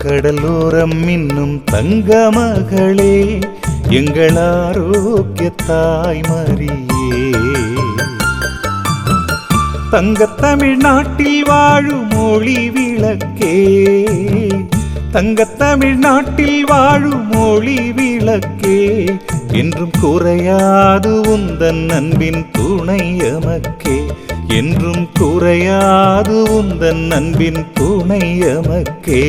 வங்கக்கடலோரம் இன்னும் தங்க மகளே, எங்கள் ஆரோக்கிய தாய்மரியே. தங்கத் தமிழ்நாட்டில் வாழும் மொழி விளக்கே, தங்கத் தமிழ்நாட்டில் வாழும் மொழி விளக்கே, என்றும் குறையாது உந்தன் அன்பின் துணை எமக்கே, என்றும் குறையாது உந்தன் அன்பின் துணை எமக்கே.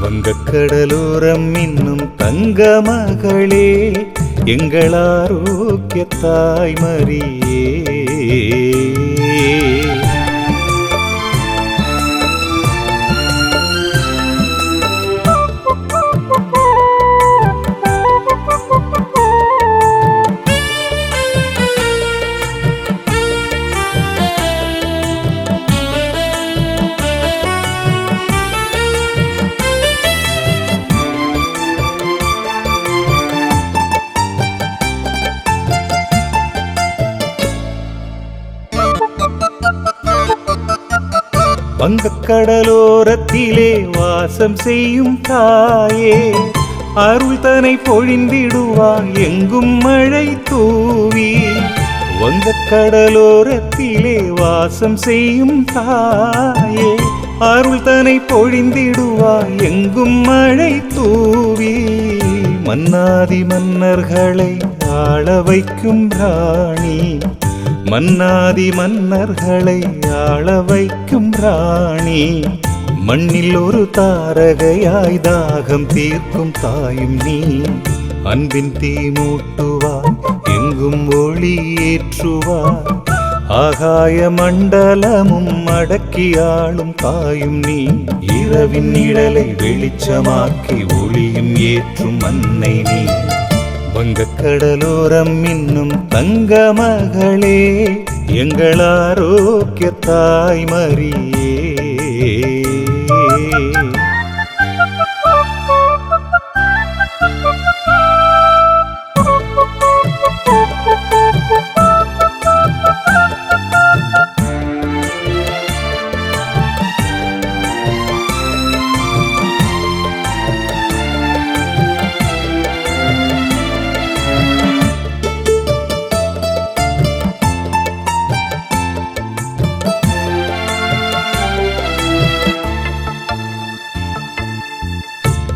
வங்கக்கடலோரம் இன்னும் தங்க மகளே, எங்கள் ஆரோக்கிய தாய்மரியே. வங்கக்கடலோரத்திலே வாசம் செய்யும் தாயே, அருள் தனை பொழிந்திடுவாய் எங்கும் மழை தூவி. வங்கக்கடலோரத்திலே வாசம் செய்யும் தாயே, அருள் தனை பொழிந்திடுவாய் எங்கும் மழை தூவி. மன்னாதி மன்னர்களை ஆள வைக்கும் ராணி, மன்னாதி மன்னர்களை ஆள வைக்கும் ராணி, மண்ணில் ஒரு தாரகையாய் தாகம் தீர்க்கும் தாயும் நீ. அன்பின் தீ மூட்டுவாய் எங்கும் ஒளி ஏற்றுவாய், ஆகாய மண்டலமும் அடக்கியாளும் தாயும் நீ. இரவின் நிழலை வெளிச்சமாக்கி ஒளியும் ஏற்றும் அன்னை நீ. வங்கக்கடலோரம் இன்னும் தங்க மகளே, எங்கள் ஆரோக்கிய தாய்மரியே.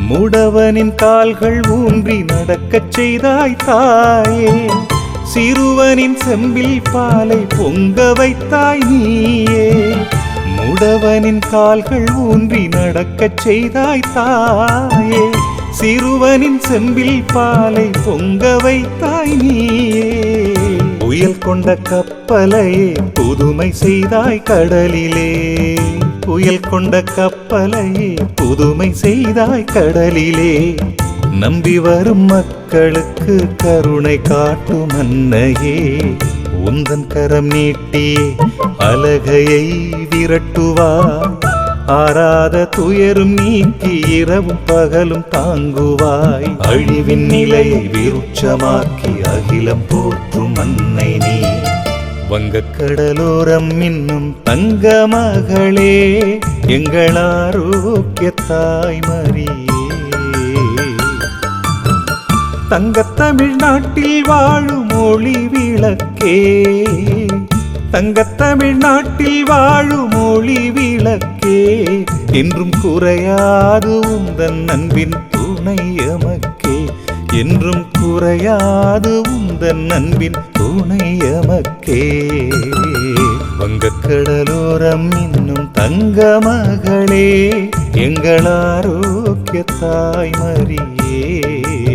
முடவனின் கால்கள் ஊன்றி நடக்கச் செய்தாய் தாயே, சிறுவனின் செம்பில் பாலை பொங்க வைத்தாய் நீயே. முடவனின் கால்கள் ஊன்றி நடக்கச் செய்தாய் தாயே, சிறுவனின் செம்பில் பாலை பொங்க வைத்தாய் நீயே. புயல் கொண்ட கப்பலையே புதுமை செய்தாய் கடலிலே, புயல் கொண்ட கப்பலையே புதுமை செய்தாய் கடலிலே. நம்பி வரும் மக்களுக்கு கருணை காட்டும் அன்னையே, உந்தன் கரம் நீட்டியே அலகையை விரட்டுவாய். ஆராத துயரும் நீக்கி இரவும் பகலும் தாங்குவாய். அழிவின் நிலையை விருட்சமாக்கி அகிலம் போற்றும் அன்னை நீ. வங்கக்கடலோரம் இன்னும் தங்க மகளே, எங்கள் ஆரோக்கிய தாய்மரியே. தங்கத் தமிழ்நாட்டில் வாழும் மொழி விளக்கே, தங்கத் தமிழ்நாட்டில் வாழும் மொழி விளக்கே, என்றும் குறையாது உந்தன் அன்பின் துணை எமக்கே, என்றும் குறையாது உந்தன் அன்பின் துணை எமக்கே. வங்கக்கடலோரம் இன்னும் தங்க மகளே, எங்கள் ஆரோக்கிய தாய்மரியே.